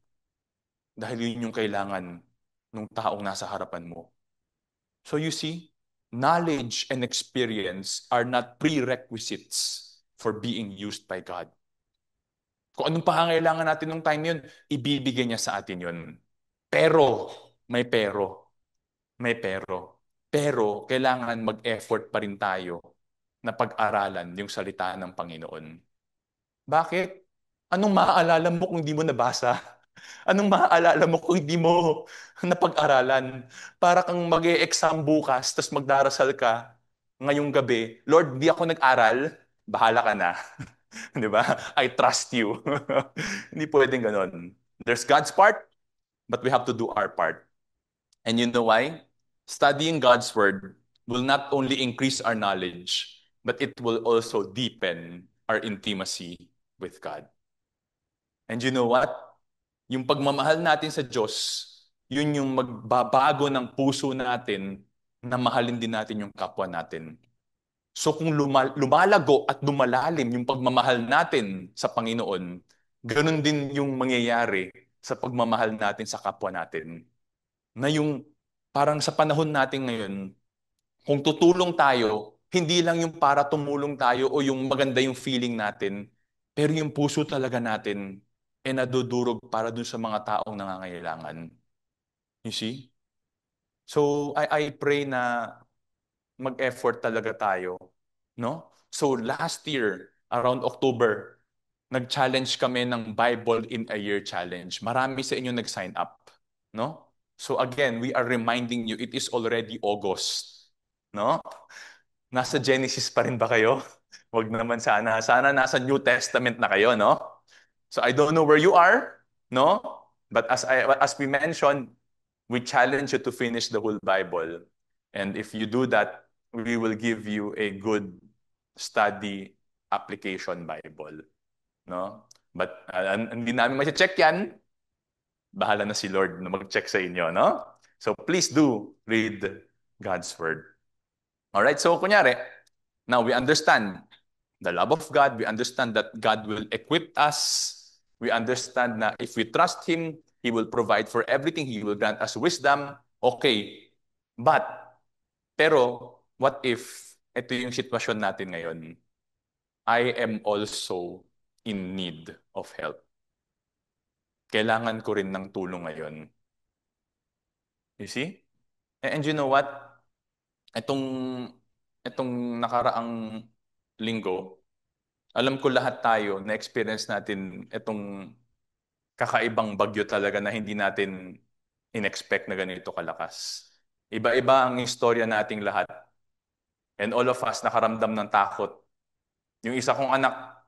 Dahil yun yung kailangan ng taong nasa harapan mo. So you see, knowledge and experience are not prerequisites for being used by God. Kung anong pangangailangan natin nung time yun, ibibigay niya sa atin yun. Pero, may pero, may pero. Pero, kailangan mag-effort pa rin tayo na pag-aralan yung salita ng Panginoon. Bakit? Anong maaalala mo kung hindi mo nabasa? Anong maaalala mo kung hindi mo napag-aralan? Para kang mag-e-exam bukas, tapos magdarasal ka ngayong gabi, Lord, di ako nag-aral, bahala ka na. Di ba? I trust you. Hindi pwedeng ganon. There's God's part, but we have to do our part. And you know why? Studying God's word will not only increase our knowledge, but it will also deepen our intimacy with God. And you know what? Yung pagmamahal natin sa Diyos, yun yung magbabago ng puso natin na mahalin din natin yung kapwa natin. So kung lumalago at lumalalim yung pagmamahal natin sa Panginoon, ganun din yung mangyayari sa pagmamahal natin sa kapwa natin. Na yung parang sa panahon natin ngayon, kung tutulong tayo, hindi lang yung para tumulong tayo o yung maganda yung feeling natin, pero yung puso talaga natin ay nadudurog para dun sa mga taong nangangailangan. You see? So I pray na mag-effort talaga tayo, no? So last year, around October, nag-challenge kami ng Bible in a Year Challenge. Marami sa inyo nag-sign up, no? So again, we are reminding you, it is already August, no? Nasa Genesis pa rin ba kayo? Wag naman sana. Sana nasa New Testament na kayo, no? So I don't know where you are, no? But as we mentioned, we challenge you to finish the whole Bible. And if you do that, we will give you a good study application Bible, no? But hindi namin ma-check yan. Bahala na si Lord na mag-check sa inyo, no? So please do read God's word. All right? So kunyari, now we understand the love of God. We understand that God will equip us. We understand na if we trust Him, He will provide for everything. He will grant us wisdom. Okay. Pero, what if ito yung sitwasyon natin ngayon? I am also in need of help. Kailangan ko rin ng tulong ngayon. You see? And you know what? Itong, itong nakaraang linggo, alam ko lahat tayo na-experience natin itong kakaibang bagyo talaga na hindi natin in-expect na ganito kalakas. Iba-iba ang istorya nating lahat. And all of us nakaramdam ng takot. Yung isa kong anak,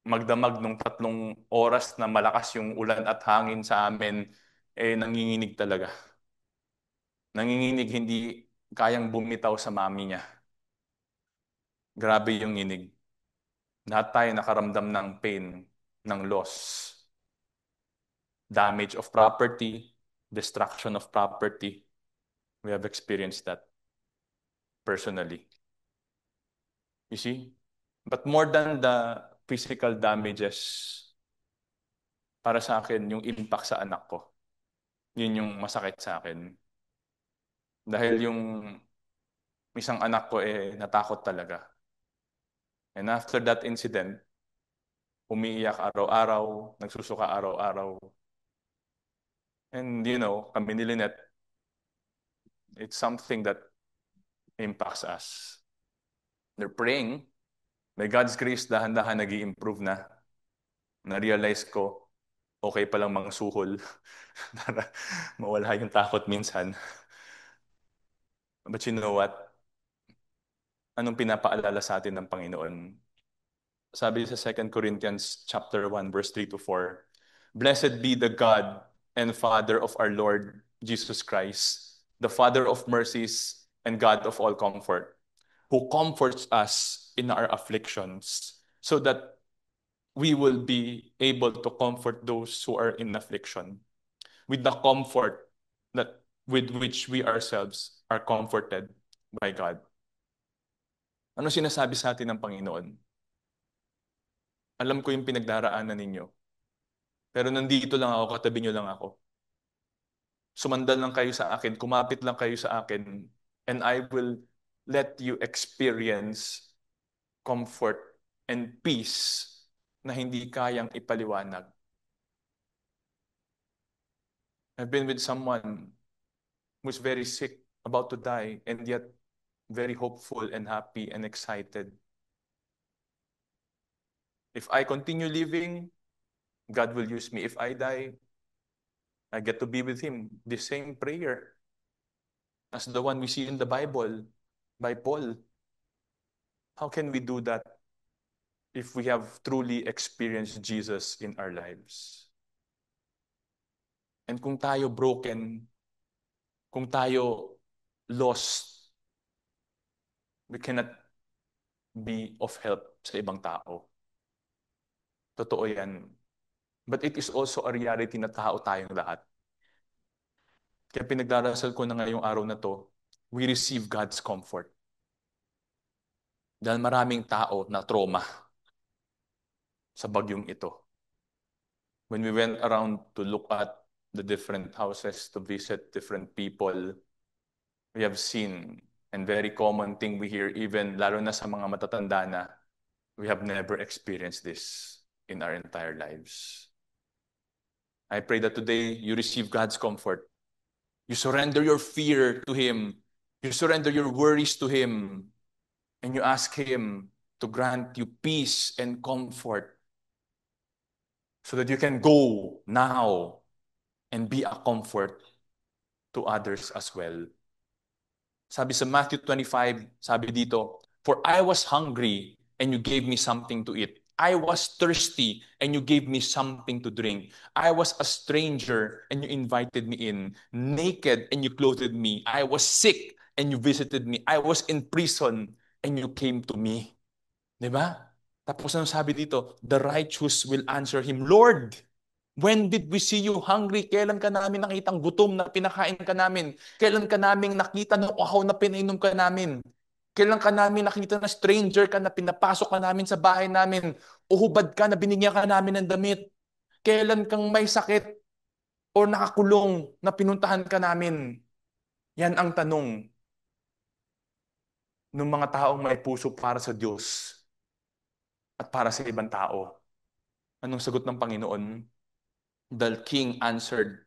magdamag nung 3 oras na malakas yung ulan at hangin sa amin, nanginginig talaga. Nanginginig, hindi kayang bumitaw sa mami niya. Grabe yung nginig. Lahat tayo nakaramdam ng pain, ng loss. damage of property, destruction of property. We have experienced that personally. You see? But more than the physical damages, para sa akin, yung impact sa anak ko. Yun yung masakit sa akin. Dahil yung isang anak ko natakot talaga. And after that incident, umiiyak araw-araw, nagsusuka araw-araw. And kami ni Lynette, it's something that impacts us. They're praying. By God's grace, dahan-dahan nag improve na. Na-realize ko, okay palang mga suhol para mawala yung takot minsan. But you know what? Anong pinapaalala sa atin ng Panginoon? Sabi sa 2 Corinthians chapter 1 verse 3 to 4, Blessed be the God and Father of our Lord Jesus Christ, the Father of mercies and God of all comfort, who comforts us in our afflictions, so that we will be able to comfort those who are in affliction with the comfort that with which we ourselves are comforted by God. Ano sinasabi sa atin ng Panginoon? Alam ko yung pinagdaraanan ninyo. Pero nandito lang ako, katabi nyo lang ako. Sumandal lang kayo sa akin, kumapit lang kayo sa akin, and I will let you experience comfort and peace na hindi kayang ipaliwanag. I've been with someone who's very sick, about to die, and yet very hopeful and happy and excited. If I continue living, God will use me. If I die, I get to be with Him. The same prayer as the one we see in the Bible by Paul. How can we do that if we have truly experienced Jesus in our lives? And kung tayo broken, kung tayo lost, we cannot be of help sa ibang tao. Totoo yan. But it is also a reality na tao tayong lahat. Kaya pinagdarasal ko na ngayong araw na to, we receive God's comfort. Dahil maraming tao na trauma sa bagyong ito. When we went around to look at the different houses, to visit different people, we have seen, and very common thing we hear, even lalo na sa mga matatanda na, we have never experienced this in our entire lives. I pray that today you receive God's comfort. You surrender your fear to Him. You surrender your worries to Him. And you ask Him to grant you peace and comfort so that you can go now and be a comfort to others as well. Sabi sa Matthew 25, sabi dito, For I was hungry and you gave me something to eat. I was thirsty and you gave me something to drink. I was a stranger and you invited me in. Naked and you clothed me. I was sick and you visited me. I was in prison and you came to me. Diba? Tapos ano sabi dito? The righteous will answer him, Lord, when did we see you hungry? Kailan ka namin nakitang gutom na pinakain ka namin? Kailan ka namin nakita ng uhaw na pinainom ka namin? Kailan ka namin nakita na stranger ka na pinapasok ka namin sa bahay namin? Uhubad ka na binigyan ka namin ng damit? Kailan kang may sakit o nakakulong na pinuntahan ka namin? Yan ang tanong ng mga taong may puso para sa Diyos at para sa ibang tao. Anong sagot ng Panginoon? The king answered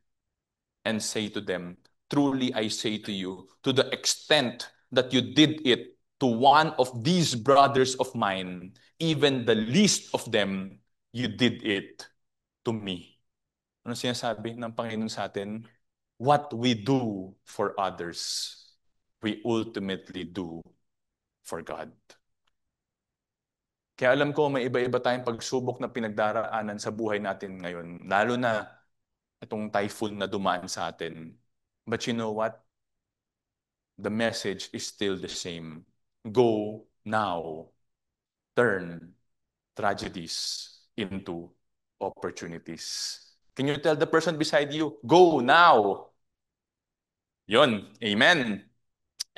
and say to them, Truly I say to you, to the extent that you did it to one of these brothers of mine, even the least of them, you did it to me. Ano sinasabi ng Panginoon sa atin? What we do for others, we ultimately do for God. Kaya alam ko may iba-iba tayong pagsubok na pinagdaraanan sa buhay natin ngayon. Lalo na itong typhoon na dumaan sa atin. But you know what? The message is still the same. Go now. Turn tragedies into opportunities. Can you tell the person beside you, go now? Yun. Amen.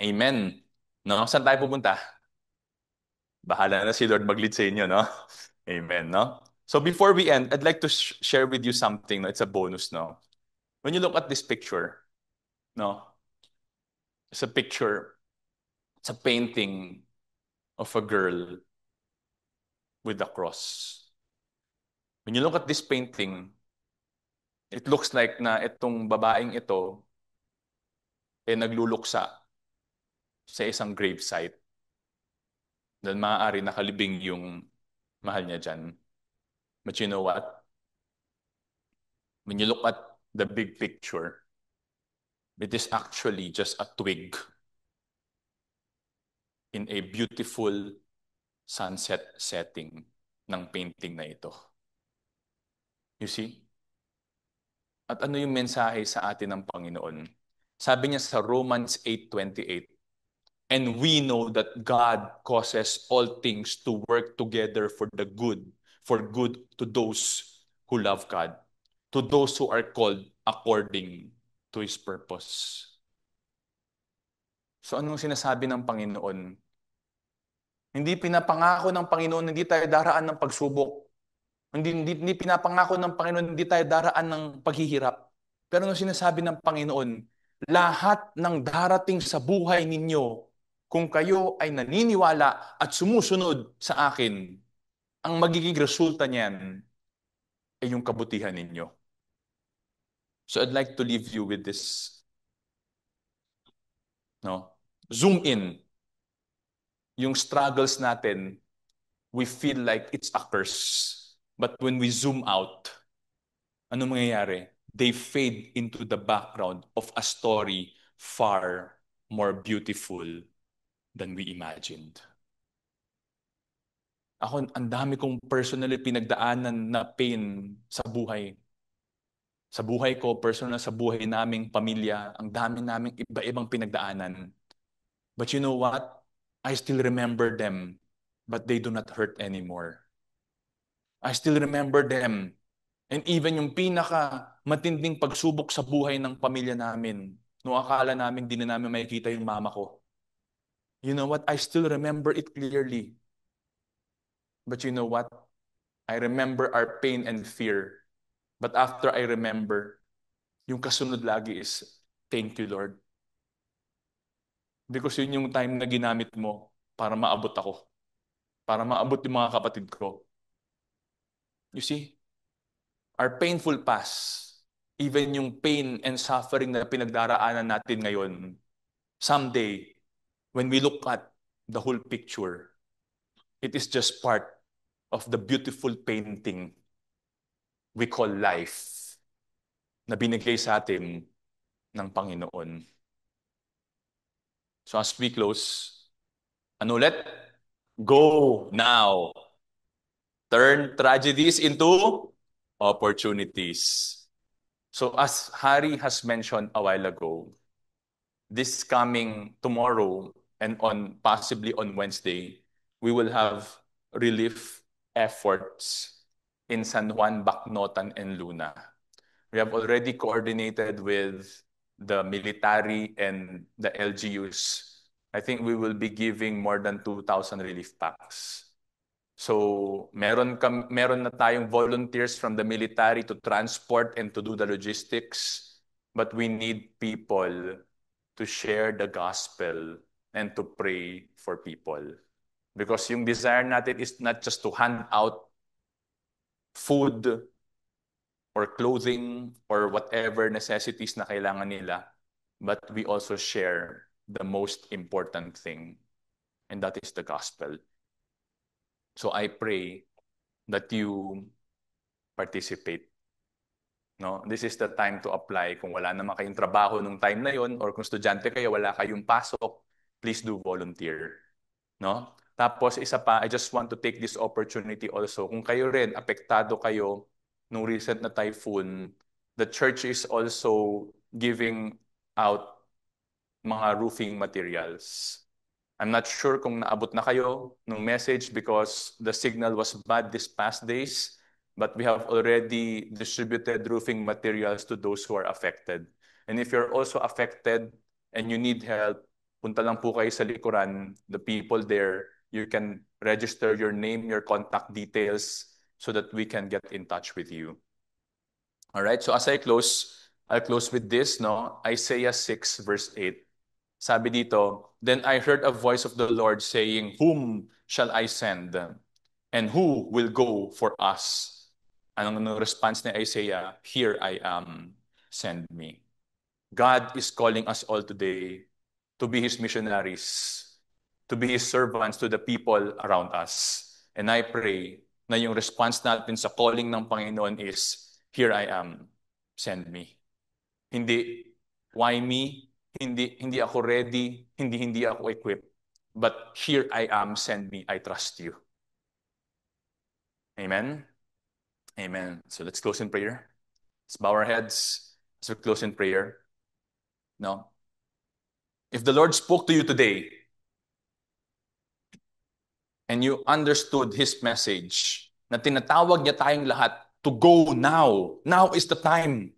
Amen. No? Saan tayo pupunta? Bahala na si Lord mag-lead sa inyo, no? Amen, no? So before we end, I'd like to share with you something. No? It's a bonus, no? When you look at this picture, no? It's a picture, it's a painting of a girl with a cross. When you look at this painting, it looks like na itong babaeng ito nagluluksa sa isang gravesite. Then maaari nakalibing yung mahal niya dyan. But you know what? When you look at the big picture, it is actually just a twig in a beautiful sunset setting ng painting na ito. You see? At ano yung mensahe sa atin ng Panginoon? Sabi niya sa Romans 8:28, and we know that God causes all things to work together for good to those who love God, to those who are called according to His purpose. So anong sinasabi ng Panginoon? Hindi pinapangako ng Panginoon, hindi tayo daraan ng pagsubok. Hindi pinapangako ng Panginoon, hindi tayo daraan ng paghihirap. Pero ano sinasabi ng Panginoon? Lahat ng darating sa buhay ninyo, kung kayo ay naniniwala at sumusunod sa akin, ang magiging resulta niyan ay yung kabutihan ninyo. So I'd like to leave you with this, no? Zoom in. Yung struggles natin, we feel like it's a curse. But when we zoom out, ano mangyayari? They fade into the background of a story far more beautiful than we imagined. Ako, ang dami kong personally pinagdaanan na pain sa buhay. Sa buhay ko, personal sa buhay naming pamilya, ang dami naming iba-ibang pinagdaanan. But you know what? I still remember them, but they do not hurt anymore. I still remember them. And even yung pinaka matinding pagsubok sa buhay ng pamilya namin, no akala namin di na namin makikita yung mama ko. You know what? I still remember it clearly. But you know what? I remember our pain and fear. But after I remember, yung kasunod lagi is, thank you, Lord. Because yun yung time na ginamit mo para maabot ako. Para maabot yung mga kapatid ko. You see? Our painful past, even yung pain and suffering na pinagdaraanan natin ngayon, someday, when we look at the whole picture, it is just part of the beautiful painting we call life na binigay sa atin ng Panginoon. So as we close, ano ulit? Go now. Turn tragedies into opportunities. So as Harry has mentioned a while ago, this coming tomorrow and possibly on Wednesday, we will have relief efforts in San Juan, Bacnotan, and Luna. We have already coordinated with the military and the LGUs. I think we will be giving more than 2,000 relief packs. So meron na tayong volunteers from the military to transport and to do the logistics, but we need people to share the gospel and to pray for people. Because yung desire natin is not just to hand out food or clothing or whatever necessities na kailangan nila, but we also share the most important thing, and that is the gospel. So I pray that you participate. No? This is the time to apply. Kung wala naman kayong trabaho nung time na yon, or kung estudyante kayo, wala kayong pasok, please do volunteer. No? Tapos isa pa, I just want to take this opportunity also. Kung kayo rin, apektado kayo nung recent na typhoon, the church is also giving out mga roofing materials. I'm not sure kung naabot na kayo nung message because the signal was bad this past days. but we have already distributed roofing materials to those who are affected. And if you're also affected and you need help, punta lang po kayo sa likuran, the people there, you can register your name, your contact details so that we can get in touch with you. All right, so as I'll close with this, no? Isaiah 6 verse 8. Sabi dito, then I heard a voice of the Lord saying, whom shall I send? And who will go for us? Anong response ni Isaiah? Here I am, send me. God is calling us all today to be His missionaries, to be His servants to the people around us. And I pray na yung response natin sa calling ng Panginoon is, here I am, send me. Hindi, why me? Hindi ako ready, hindi ako equipped. But here I am, send me, I trust you. Amen? Amen. So let's close in prayer. Let's bow our heads as we close in prayer. No? If the Lord spoke to you today and you understood His message na tinatawag niya tayong lahat to go now. Now is the time.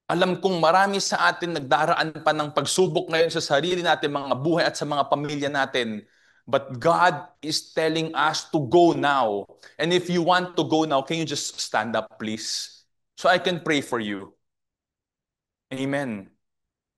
Alam kong marami sa atin nagdaraan pa ng pagsubok ngayon sa sarili natin, mga buhay at sa mga pamilya natin. But God is telling us to go now. And if you want to go now, can you just stand up, please? So I can pray for you. Amen.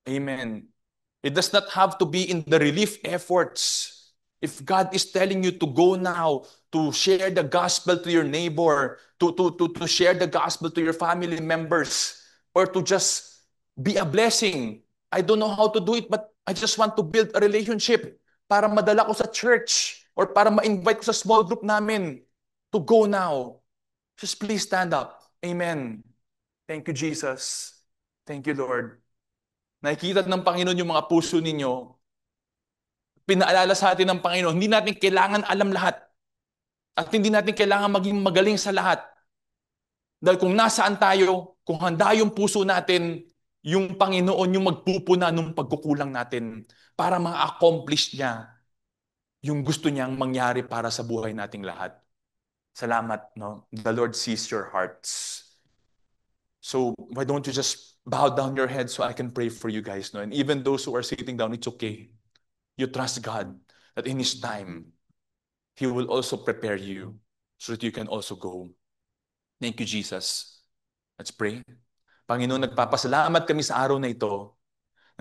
Amen. It does not have to be in the relief efforts. If God is telling you to go now, to share the gospel to your neighbor, to share the gospel to your family members, or to just be a blessing. I don't know how to do it, but I just want to build a relationship para madala ko sa church or para ma-invite ko sa small group namin to go now. Just please stand up. Amen. Thank you, Jesus. Thank you, Lord. Nakikita ng Panginoon yung mga puso ninyo. Pinaalala sa atin ng Panginoon, hindi natin kailangan alam lahat. At hindi natin kailangan maging magaling sa lahat. Dahil kung nasaan tayo, kung handa yung puso natin, yung Panginoon yung magpupuna ng pagkukulang natin para ma-accomplish niya yung gusto niyang mangyari para sa buhay nating lahat. Salamat, no? The Lord sees your hearts. So why don't you just bow down your head so I can pray for you guys, no? And even those who are sitting down, it's okay. You trust God that in His time, He will also prepare you so that you can also go. Thank you, Jesus. Let's pray. Panginoon, nagpapasalamat kami sa araw na ito.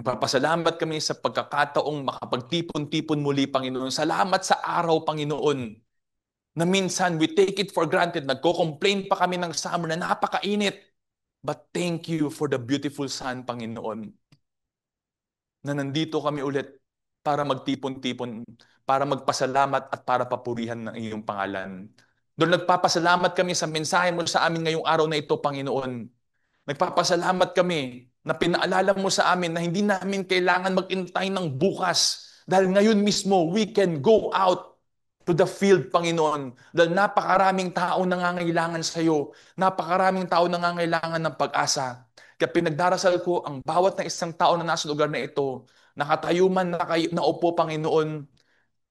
Nagpapasalamat kami sa pagkakataong makapagtipon-tipon muli, Panginoon. Salamat sa araw, Panginoon, na minsan we take it for granted. Nagko-complain pa kami ng summer na napakainit. But thank you for the beautiful sun, Panginoon, na nandito kami ulit para magtipon-tipon, para magpasalamat at para papurihan ng iyong pangalan. Doon nagpapasalamat kami sa mensahe mo sa amin ngayong araw na ito, Panginoon. Nagpapasalamat kami na pinaalala mo sa amin na hindi namin kailangan mag-intay ng bukas. Dahil ngayon mismo, we can go out to the field, Panginoon. Dahil napakaraming tao nangangailangan sa iyo. Napakaraming tao nangangailangan ng pag-asa. Kaya pinagdarasal ko ang bawat na isang tao na nasa lugar na ito, nakatayo man, naupo, Panginoon,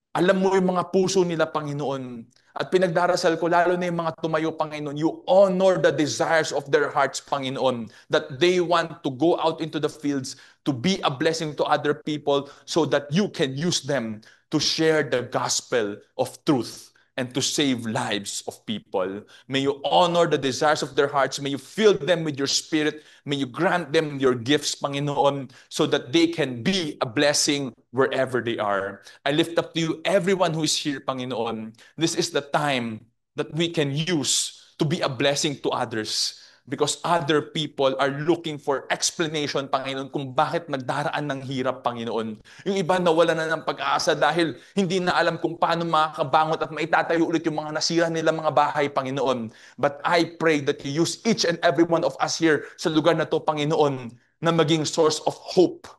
alam mo yung mga puso nila, Panginoon. At pinagdarasal ko, lalo na yung mga tumayo, Panginoon, you honor the desires of their hearts, Panginoon, that they want to go out into the fields to be a blessing to other people so that you can use them to share the gospel of truth and to save lives of people. May you honor the desires of their hearts. May you fill them with your spirit. May you grant them your gifts, Panginoon, so that they can be a blessing wherever they are. I lift up to you everyone who is here, Panginoon. This is the time that we can use to be a blessing to others. Because other people are looking for explanation, Panginoon, kung bakit nagdaraan ng hirap, Panginoon. Yung iba nawala na ng pag-asa dahil hindi na alam kung paano makakabangot at maitatayo ulit yung mga nasira nila mga bahay, Panginoon. But I pray that you use each and every one of us here sa lugar na to, Panginoon, na maging source of hope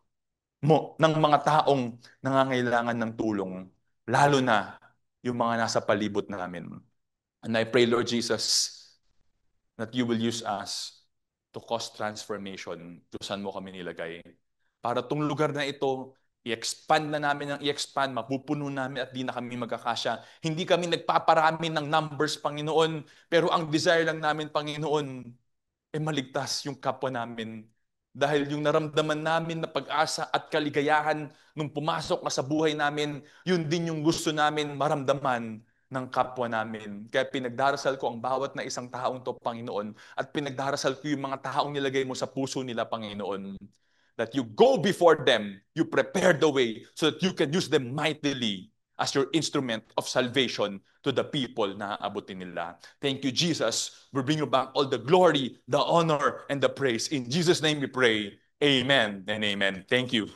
mo ng mga taong nangangailangan ng tulong. Lalo na yung mga nasa palibot namin. And I pray, Lord Jesus, that you will use us to cause transformation kung saan mo kami nilagay. Para tong lugar na ito I-expand na namin ang i-expand, mapupuno namin at di na kami magkakasya. Hindi kami nagpaparami ng numbers, Panginoon, pero ang desire lang namin, Panginoon, maligtas yung kapwa namin. Dahil yung naramdaman namin na pag-asa at kaligayahan nung pumasok ka sa buhay namin, yun din yung gusto namin maramdaman ng kapwa namin. Kaya pinagdarasal ko ang bawat na isang taong to, Panginoon, at pinagdarasal ko yung mga taong nilagay mo sa puso nila, Panginoon, that you go before them, you prepare the way so that you can use them mightily as your instrument of salvation to the people na aabutin nila. Thank you, Jesus. We bring you back all the glory, the honor, and the praise. In Jesus' name we pray. Amen and amen. Thank you.